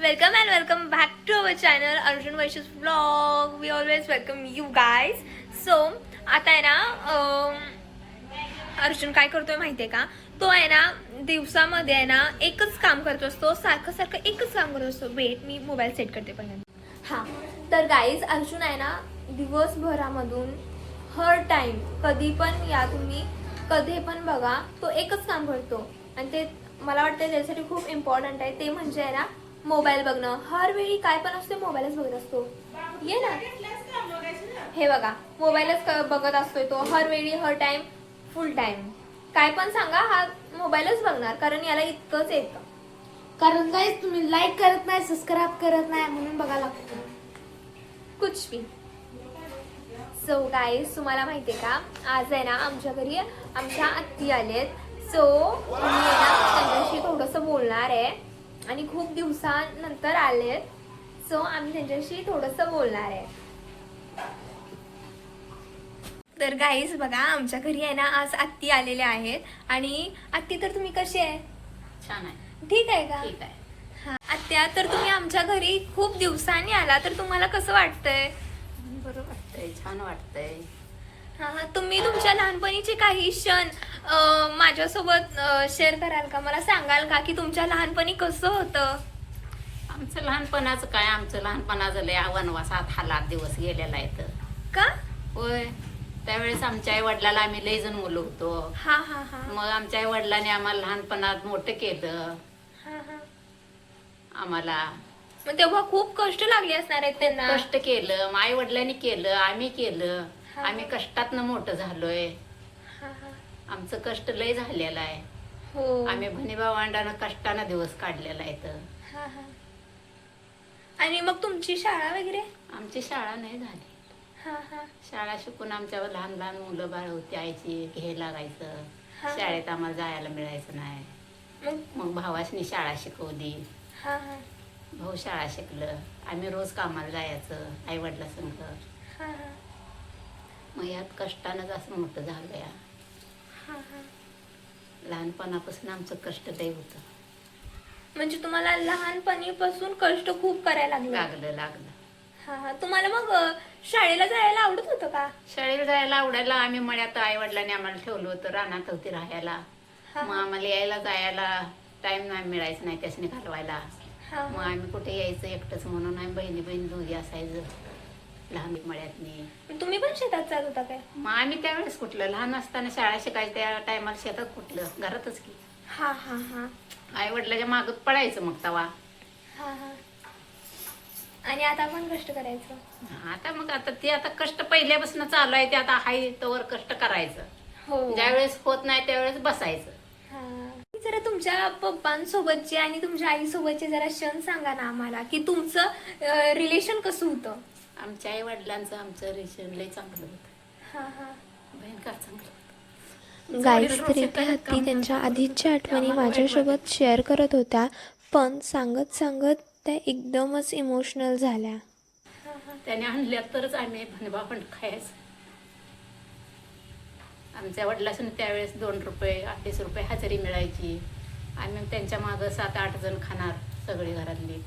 Welcome and welcome back to our channel Arjun Vaish's vlog. We always welcome you guys. So आता आहे ना अर्जुन काय करतोय माहितीये का? तो आहे ना दिवसामध्ये आहे ना एकच काम करत असतो, सारखं सारखं एकच काम करत असतो. वेट, मी मोबाईल सेट करते पहिल्यांदा. हां, तर गाईज अर्जुन आहे ना दिवसभरामधून हर टाइम कधी पण या तुम्ही कधी पण बघा तो एकच काम करतो आणि ते मला वाटतं त्याच्यासाठी खूप इम्पॉर्टंट आहे. ते म्हणजे आहे ना मोबाईल बघणं. हर वेळी काय पण असते मोबाईलच बघत असतो. ये ना, हे बघा मोबाईलच बघत असतोय तो हर वेळी, हर टाइम, फुल टाइम. काय पण सांगा हा मोबाईलच बघणार, कारण याला इतकंच येतं. कारण गाईस तुम्ही लाईक करत नाही, सबस्क्राईब करत नाही, म्हणून बघा लागतो कुछ भी. सो गाईज तुम्हाला माहितीये का, आज आहे ना आमच्या घरी आमच्या आत्ती आलेत. सो मी आहे ना त्यांच्याशी थोडंसं बोलणार आहे आणि खूप दिवसानंतर आलेत. सो आम्ही त्यांच्याशी थोडंसं बोलणार आहे. तर गाईज बघा आमच्या घरी आहे ना आज आत्ती आलेल्या आहेत. आणि आत्ती, तर तुम्ही कशी आहे? छान आहे. ठीक आहे का? ठीक आहे. हा आत्या, तर तुम्ही आमच्या घरी खूप दिवसांनी आला, तर तुम्हाला कसं वाटतंय? बरं वाटतंय, छान वाटतंय. हा हा, तुम्ही तुमच्या लहानपणीचे काही क्षण माझ्यासोबत शेअर कराल का? मला सांगाल का की तुमच्या लहानपणी कसं होतं? आमचं लहानपणाचं काय, आमचं लहानपणाचं लय वनवासात हालात दिवस गेलेला आहे तर. का? होय, त्यावेळेस आमच्या आई वडिलाला आम्ही लय जण मुलं होतो. हा हा हा मग आमच्या आई वडिलांनी आम्हाला लहानपणात मोठं केलं. हा हा. आम्हाला मग तेव्हा खूप कष्ट लागले असणार आहेत त्यांना. कष्ट केलं, मग आई वडिलांनी केलं, आम्ही केलं. हा. आम्ही कष्टातनं मोठं झालोय. हा हा. आमचं कष्ट लय झालेलं आहे. हो. आम्ही भावांडानं कष्टानं दिवस काढलेला आहे तर. हा हा. आणि मग तुमची शाळा वगैरे? आमची शाळा नाही झाली. हा हा. शाळा शिकून आमच्यावर लहान लहान मुलं बाळ होती, आईची घ्यायला लागायचं. हा. शाळेत आम्हाला जायला मिळायचं नाही. मग मग भावासनी शाळा शिकवली, हा हा भाऊ शाळा शिकलं. आम्ही रोज कामाला जायचं आई वडिला संग. हा हा मग यात कष्टानंच असं मोठं झालं या. हा हा. लहानपणापासून आमचं कष्ट लय होतं. म्हणजे तुम्हाला लहानपणीपासून कष्ट खूप करायला लागले? लागलं. हा हा. तुम्हाला मग शाळेला जायला आवडत होतं का? शाळेला जायला आवडायला आम्ही मळ्यात आई वडिलांनी आम्हाला ठेवलं होतं, रानात होती राहायला. हा मग आम्हाला यायला जायला टाइम नाही मिळायचं नाही त्यासनी घालवायला. हा मग आम्ही कुठे यायचं एकटंच म्हणून आम्ही बहिणी दोघी असायचं लहान मळ्यातनी. तुम्ही पण शेतात जात होता काय? मग आम्ही त्यावेळेस कुठलं लहान असताना शाळा शिकायचं त्या टायमाला शेतात कुठलं, घरातच की. हा हा हा आई वडिलाच्या मागत पडायचं मग तवा. हा हा. आणि आता पण कष्ट करायचं? आता ते आता कष्ट पहिल्यापासून चालू आहे, ते आता हाय तोवर कष्ट करायचं. हो. ज्यावेळेस होत नाही त्यावेळेस बसायचं. हा. जरा तुमच्या पप्पांसोबतचे आणि तुमच्या आईसोबतचे जरा क्षण सांगा ना आम्हाला, की तुमचं रिलेशन कसं होतं? आमच्या आई वडिलांचं आमचं रिलेशन लय चांगलं होतं. हा हा. भयंकर चांगलं होतं. गाईज तर इथे हत्ती त्यांच्या आधीच्या आठवणी माझ्यासोबत शेअर करत होत्या, पण सांगत सांगत त्या एकदमच इमोशनल झाल्या. त्याने आणल्या तरच आम्ही भांड खायचं. आमच्या वडिलांनी त्यावेळेस 2 रुपये 28 रुपये हजेरी मिळायची. आम्ही त्यांच्या मागं 7-8 जण खाणार सगळी घरातली.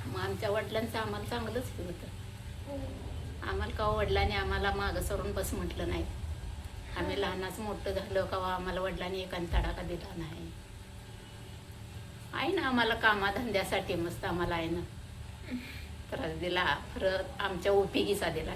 मग आमच्या वडिलांचं आम्हाला चांगलंच हे होतं. आम्हाला का वडिलांनी आम्हाला मागं सरून बस म्हटलं नाही. आम्ही लहानाचं मोठं झालं का आम्हाला वडिलांनी एकाने तडाखा दिला नाही. आहे ना आम्हाला कामाधंद्यासाठी मस्त आम्हाला आहे ना त्रास दिला, परत आमच्या उपयोगीचा दिला.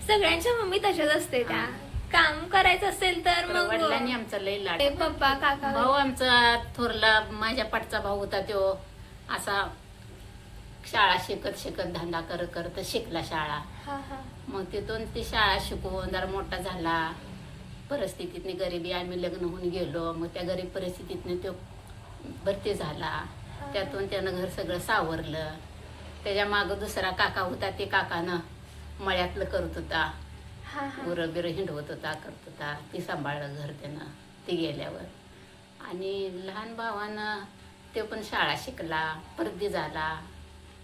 सगळ्यांच्या मम्मी तशाच असते, त्या काम करायचं असेल तर मग वडिलांनी आमचा लय लाड. पप्पा काका. भाऊ आमचा थोरला माझ्या पाठचा भाऊ होता, तो असा शाळा शिकत धंदा करत शिकला शाळा. हा हा मग तिथून ती शाळा शिकवून जरा मोठा झाला. परिस्थितीतनी गरिबी आम्ही लग्न होऊन गेलो. मग त्या गरीब परिस्थितीतनं तो भरती झाला. त्यातून त्यानं घर सगळं सावरलं. त्याच्या मागं दुसरा काका होता, ते काकानं मळ्यातलं करत होता, हा हा गुरं बिरं हिंडवत होता, करत होता. ती सांभाळलं घर त्यानं ती गेल्यावर. आणि लहान भावानं ते पण शाळा शिकला, परदी झाला.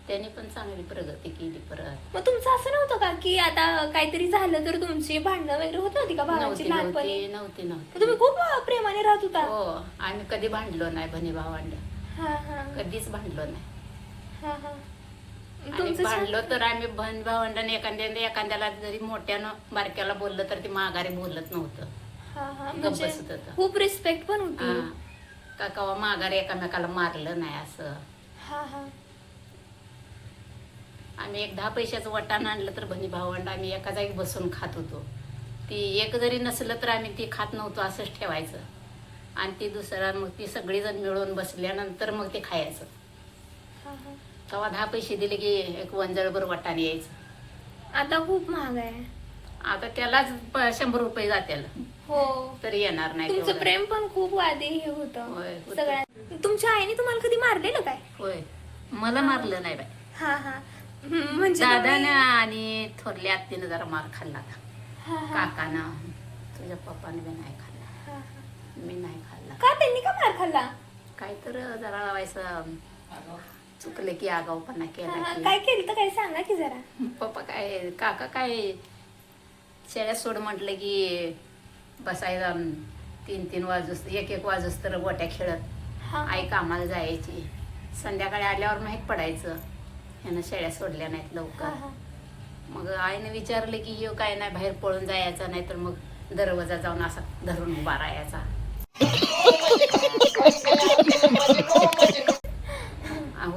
त्याने पण चांगली प्रगती केली परत. मग तुमचं असं नव्हतं का की आता काहीतरी झालं तर तुमची भांडणं वगैरे होत नव्हती का भावाची लहानपणी? नव्हती. तुम्ही खूप प्रेमाने राहत होता? हो, आम्ही कधी भांडलो नाही बहिणी भावंड. हा हा कधीच भांडलो नाही. हा हा आणि तुमचं भांडलो तर आम्ही बहीण भावंडाने एखाद्याला जरी मोठ्यानं बारक्याला बोललं तर ते माघारी बोलत नव्हतं. हा हा गप्प म्हणजे बसत होतं. खूप रिस्पेक्ट पण होती. हा. का कवा माघारी एकामेकाला मारलं नाही असं. हा हा आम्ही एक 10 पैशाचं वटाण आणलं तर बहिणी भावंड आम्ही एका जागी बसून खात होतो. ती एक जरी नसलं तर आम्ही ती खात नव्हतो असंच ठेवायचं. आणि ती दुसरा मग ती सगळीजण मिळून बसल्यानंतर मग ते खायचं. हा हा तेव्हा 10 पैसे दिले की एक वंजळभर वटाण यायचं. आता खूप महाग आहे. आता त्यालाच 100 रुपये जातील हो तरी येणार नाही तुमचं तेवढं. प्रेम पण खूप आधी हे होतं होय, होतं. सगळ्यात. तुमच्या आईने तुम्हाला कधी मारलेलं काय? होय मला मारलं नाही बाई. हा हा म्हणजे दादानं तुम्ही- आणि थोरल्या आत्तीनं जरा मार खाल्ला. हा, हा, काकानं तुझ्या पप्पाने बी नाही खाल्ला. हा, हा. मी नाही खाल्ला. का त्यांनी का मार खाल्ला? काय तर जरा व्हायचं चुकलं की आगाऊपणा हा, केला हा. की काय केलं तर काय सांगा की जरा. पप्पा काय काका काय शेळ्या सोड म्हटलं की बसायला 3-3 वाजूस 1-1 वाजूस तर गोट्या खेळत. हा, आई कामाला जायची. संध्याकाळी आल्यावर माहीत पडायचं ह्यानं शेळ्या सोडल्या नाहीत हा, लवकर. हा. मग आईने विचारलं की ह्यो काय नाही बाहेर पळून जायचा नाही तर मग दरवाजा जाऊन असा धरून उभा राहायचा.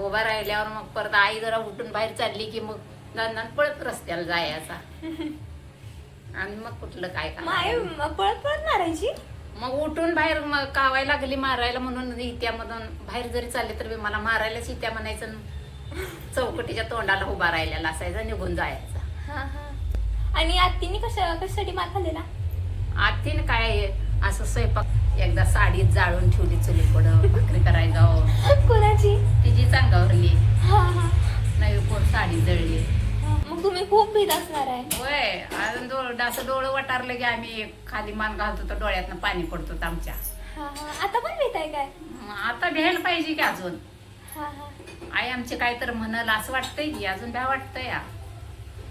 उभा राहिल्यावर मग परत आई जरा उठून बाहेर चालली की मग दांदान पळत रस्त्याला जायचा. आणि मग कुठलं काय माय काय पळत पळत मारायची. मग उठून बाहेर मग कावायला लागली मारायला म्हणून इत्यामधून बाहेर जरी चालले तर मला मारायलाच इत्या म्हणायचं. चौकटीच्या तोंडाला उभा राहिलेला असायचा निघून जायचा. हा हा आणि आत्तीने कशासाठी मार खाल्लेला? आत्तीने काय असं स्वयंपाक एकदा साडीत जाळून ठेवली चुली पुढं भाकरी करायला कोणाची? तिची चांगावरली हा हा नवी कोण साडी जळली. मग तुम्ही खूप भीत असणार आहे. होय अजून असं डोळं वटारलं की आम्ही खाली मान घालतो तर डोळ्यातनं पाणी पडतो आमच्या. हा हा आता पण भीत आहे काय? आता भ्यायला पाहिजे की अजून. हा हा आई आमचे काय तर म्हणाल असं वाटतंय की अजून भ्या वाटतंय या.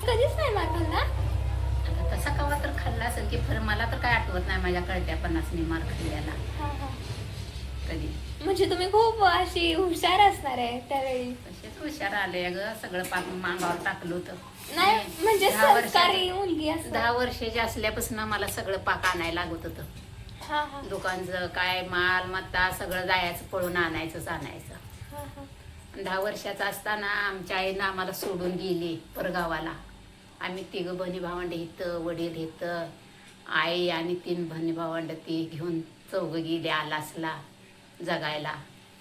कधीच नाही मार खाल्ला? आता तसा कवा तर खाल्ला असेल की खरं मला तर काय आठवत नाही माझ्या कळत्यापणासनी मार खाल्ल्याला हा हा कधी. म्हणजे तुम्ही खूप अशी हुशार असणार आहे त्यावेळी. तसेच हुशार आले ग सगळं पाक मांगावर टाकलं होतं. नाही म्हणजे 10 वर्षाची- संस्कारी मुलगी असं. 10 वर्षाची असल्यापासून मला सगळं पाक आणायला लागत होतं. हा हा दुकानचं काय माल मत्ता सगळं जायचं पळून आणायचं. हा हा 10 वर्षाचा असताना आमच्या आईनं आम्हाला सोडून गेली परगावाला. आम्ही 3 बहिणी भावंड इथं वडील इथं आई आणि 3 बहिणी भावंड ती घेऊन 4 गेले आलासला जगायला.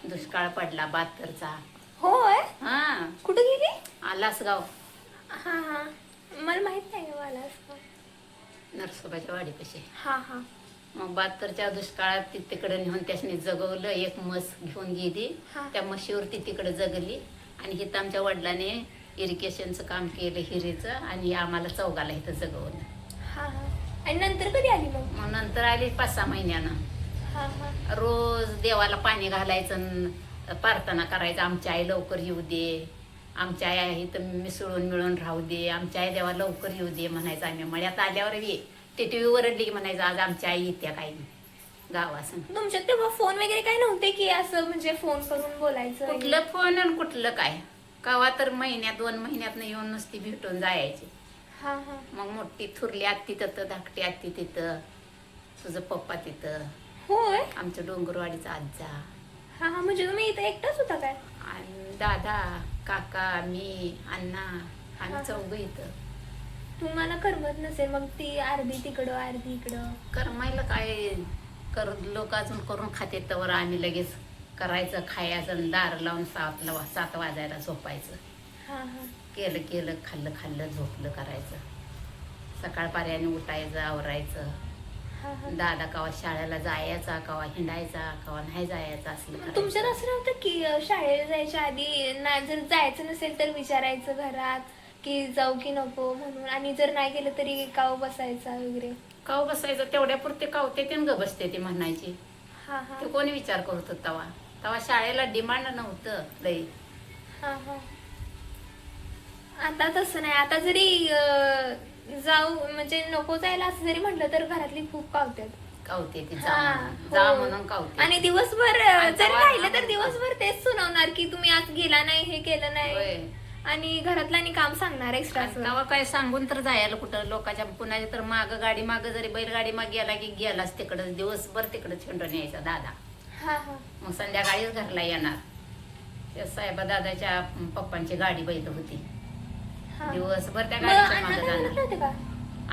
दुष्काळ पडला 72चा. होय हा कुठे गेली? आलासगाव हा हा मला माहित नाही का मला असं. नरसोबाच्या वाडीपाशी. हा हा मग 72च्या दुष्काळात ती तिकडे नेऊन त्याने जगवलं. एक म्हस घेऊन गेली. हा. त्या म्हशीवरती तिकडे जगली आणि इथं आमच्या वडिलांनी इरिगेशनचं काम केलं हिरेचं आणि आम्हाला 4घाला इथं जगवलं. हा हा आणि नंतर कधी आली मग? मग नंतर आली 5-6 महिन्यानं. हा हा रोज देवाला पाणी घालायचं न प्रार्थना करायचं आमची आई लवकर येऊ दे. आमच्या आई इथं मिसळून मिळून राहू दे. आमच्या आई देवा लवकर येऊ दे म्हणायचं. आम्ही मळ्यात आल्यावर ये ते टी व्ही वरडली की म्हणायचं आज आमची आई येत्या काही गावासन. तुमच्यात तेव्हा फोन वगैरे काय नव्हते की असं म्हणजे फोन करून बोलायचं? कुठलं फोन आणि कुठलं काय कवा तर महिन्यात 2 महिन्यात येऊन नुसती भेटून जायची. हा हा मग मोठी थुरली आत्ती तिथं धाकटी आत्ती तिथं तुझं पप्पा तिथं होय आमच्या डोंगरवाडीचा आजा हा हा म्हणजे तुम्ही इथं एकटाच होता काय? आणि दादा काका मी अण्णा हा. आम्ही 4 इथं. तुम्हाला करमत नसेल मग ती अर्धी तिकडं अर्धी इकडं. करमायला काय लोक अजून करून खाते तर आम्ही लगेच करायचं खायचं आणि दार लावून 7 वाजायला झोपायचं. हा हा केलं खाल्लं झोपलं करायचं. सकाळ पाऱ्याने उठायचं आवरायचं. हा हा दादा कवा शाळेला जायचा कवा हिंडायचा कवा नाही जायचा असलं करायचं. तुमच्यात असं नव्हतं की शाळेला जायच्या आधी जर जायचं नसेल तर विचारायचं घरात की जाऊ की नको म्हणून आणि जर नाही गेलं तरी काव बसायचा वगैरे? काव बसायचं तेवढ्या पुरते कावते ते ग बसते ती म्हणायची. हा हा ते कोणी विचार करत होत तेव्हा शाळेला डिमांड नव्हतं लई. हा हा आता तसं नाही. आता जरी जाऊ म्हणजे नको जायला असं जरी म्हटलं तर घरातली खूप कावतात. कावते ती हा, जा हो. म्हणून कावते. आणि दिवसभर आणि जर तेव्हा राहिलं तर आम्हाला- दिवसभर तेच सुनावणार की तुम्ही आज गेला नाही, हे केलं नाही, होय. आणि घरातलं आणि काम सांगणार एक्स्ट्रा. आणि तेव्हा काय सांगून तर जायला कुठं लोकांच्या पुन्हा तर माग गाडी माग जरी बैलगाडी माग गेला की गेलाच तिकडं दिवसभर तिकडं छेंडून यायचा दादा. हा हा मग संध्याकाळीच घरला येणार. त्या साहेबा दादाच्या पप्पांची गाडी बैल होती. हा. दिवसभर त्या मग गाडीच्या अण्णा मागे काय म्हणत जाणार. नव्हते का?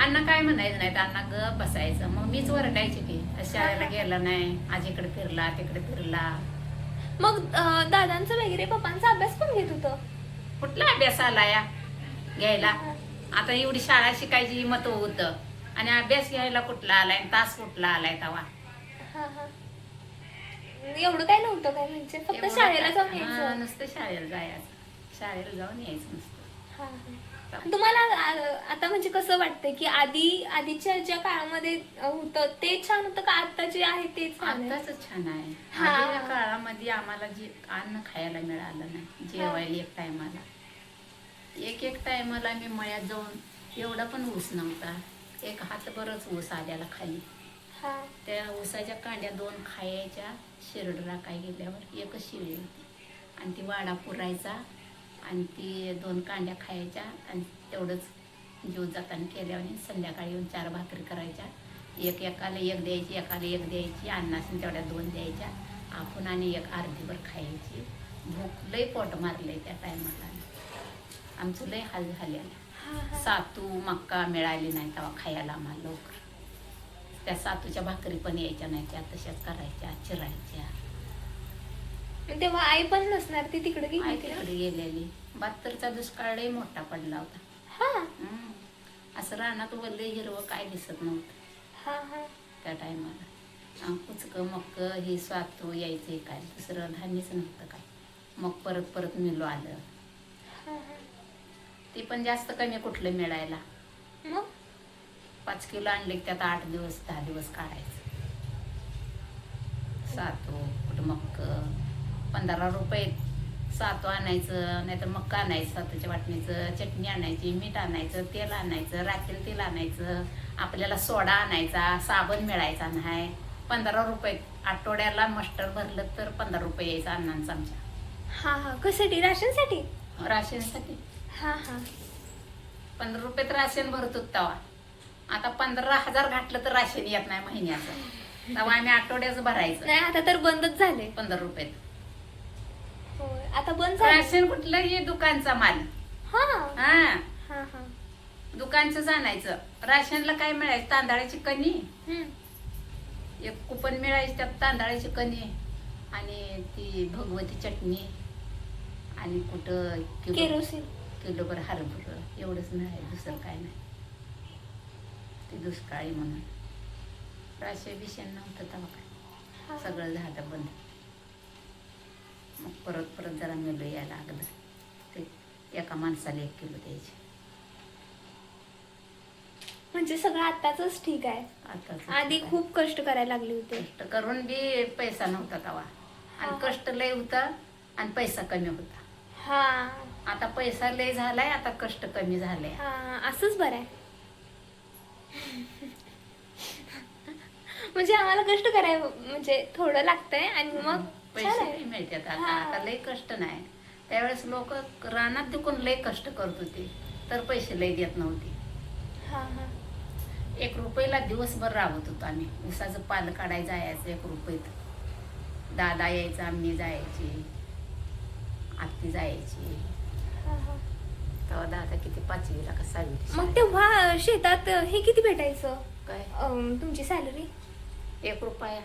अण्णा काय म्हणायचं नाही, अण्णा ग बसायचं. मग मीच वरडायची की आज शाळेला गेला नाही, आज इकडे फिरला तिकडे फिरला. मग दादांचा वगैरे पप्पांचा अभ्यास पण घेत होतं. कुठला अभ्यास आला या घ्यायला? आता एवढी शाळा शिकायची मत होतं आणि अभ्यास घ्यायला कुठला आलाय, तास कुठला आलाय तवा? हा हा एवढं काय नव्हतं काय, म्हणजे फक्त एवढं शाळेला काय? जाऊन हा, यायचं. नुसतं शाळेला जायचं, शाळेला जाऊन यायचं नुसतं. हा, हा. तुम्हाला आता म्हणजे कसं वाटतंय की आधीच्या ज्या काळामध्ये होतं ते छान होतं का आता जे आहे ते छान आहे? आताच छान आहे. हा. आधीच्या काळामध्ये आम्हाला जे अन्न खायला मिळालं नाही, जेवायला एक टायमाला एक टायमाला मी मळ्यात जाऊन एवढा पण ऊस नव्हता, एक हातभरच ऊस आल्याला खाली. हा त्या ऊसाच्या कांड्या 2 खायच्या, शिरडला काय गेल्यावर एकच शिळी होती आणि ती वाडा पुरायचा आणि ती 2 कांड्या खायच्या आणि तेवढंच जीव जाताना केल्यावर संध्याकाळी येऊन 4 भाकरी करायच्या. एकाला एक द्यायची, एकाला एक द्यायची, अन्नासून तेवढ्या 2 द्यायच्या, आपण आणि एक अर्धीभर खायची. भूक लय पोट मारलंय त्या टायमाला, आमचं लय हाल झालेलं. सातू मक्का मिळाली नाही तेव्हा खायला आम्हाला लवकर. त्या सातूच्या भाकरी पण यायच्या नाही, त्या तशाच करायच्या, चिरायच्या. तेव्हा आई पण नसणार, ती तिकडे गेली आई होती ना? तिकडे गेलेली. 72चा दुष्काळ लय मोठा पडला होता. हा असं रानात वल्ले हिरवं काय दिसत नव्हतं हा हा त्या टायमाला. कुचक मक्क हे सातू यायचे, काय दुसरं धान्यच नव्हतं काय. मग परत मिलो आलं. हा, हा. ते पण जास्त कमी कुठलं मिळायला. मग 5 किलो आणले की त्यात 8 दिवस 10 दिवस काढायचं. सातू कुठं मक्क 15 रुपये सातू आणायचं, नाहीतर मक्का आणायचं, सातूच्या वाटणीचं, चटणी आणायची, मीठ आणायचं, तेल आणायचं, राखेल तेल आणायचं, आपल्याला सोडा आणायचा, साबण मिळायचा नाही. 15 रुपये आठवड्याला मस्टर भरलं तर 15 रुपये यायचं अण्णांचं आमच्या. हा हा कशासाठी? राशनसाठी? राशनसाठी हा हा 15 रुपये तर राशन भरत होत तेव्हा. आता 15,000 घातलं तर राशन येत नाही महिन्याचं. तेव्हा आम्ही आठवड्याचं भरायचं नाही, आता तर बंदच झाले. 15 रुपये. होय, आता बंद झाले. राशन कुठलं? हे दुकानचा माल. हा हा हा हा दुकानचंच आणायचं. राशनला काय मिळायचं? तांदळाची कणी, हम्म. एक कुपन मिळायची त्यात तांदळाची कणी आणि ती भगवती चटणी आणि कुठं केरोसिन. किलोभर हरभर एवढंच मिळायचं, दुसरं काय नाही. ते दुष्काळी म्हणून राशन बिशन नव्हतं तेव्हा काय, सगळं झालं बंद. मग परत जरा मिळू यायला लागलं. ते एका माणसाला 1 किलो द्यायचे. म्हणजे सगळं आताच ठीक आहे. आता आधी खूप कष्ट करायला लागले होते. कष्ट करून बी पैसा नव्हता तेव्हा, आणि कष्ट लय होतं आणि पैसा कमी होता. हा आता पैसा लय झालाय, आता कष्ट कमी झाले. हा असंच बरं आहे. म्हणजे आम्हाला कष्ट करायला म्हणजे थोडं लागतंय आणि मग छान पैसे आहे. लय मिळतात आता. हा. आता लय कष्ट नाही. त्यावेळेस लोक रानात दुखून लय कष्ट करत होते तर पैसे लय देत नव्हते. हा हा 1 रुपयाला दिवसभर राबत होतो आम्ही. उसाचं पाल काढायला जायचं 1 रुपयात. दादा यायचा, मी जायची, आत्ती जायची. हा, हा. तेव्हा दादा किती 5वीला का 6वीला. मग तेव्हा शेतात हे किती भेटायचं काय तुमची सॅलरी? 1 रुपया.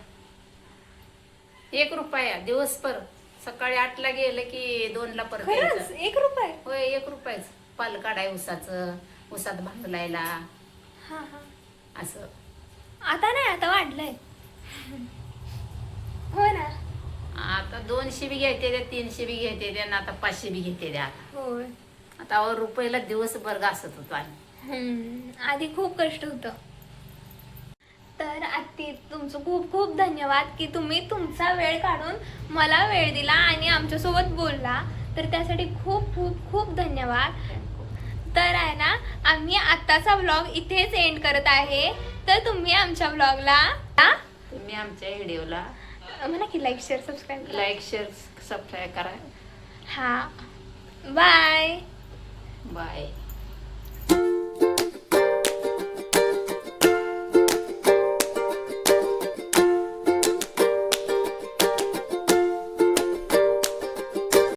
1 रुपया दिवसभर. सकाळी 8ला गेलं की 2ला परत खरंच यायचं. 1 रुपये? होय 1 रुपयाच. पाल काढाय उसाचं, उसात भांगलायला हा हा असं. आता नाही, आता वाढलंय. हो ना. आता 200 बी घेते द्या, 300 बी घेते द्या, आणि आता 500 बी घेते द्या. होय. आता रुपयाला दिवसभर घासत होतो आम्ही. आधी खूप कष्ट होतं. तर आत्ती तुमचं खूप खूप धन्यवाद की तुम्ही तुमचा वेळ काढून मला वेळ दिला आणि आमच्यासोबत बोलला. तर त्यासाठी खूप खूप खूप धन्यवाद. तर आहे ना, आम्ही आत्ताचा व्लॉग इथेच एंड करत आहे. तर तुम्ही आमच्या व्लॉगला तुम्ही आमच्या व्हिडिओला म्हणा की like share subscribe like share subscribe करा. हा बाय.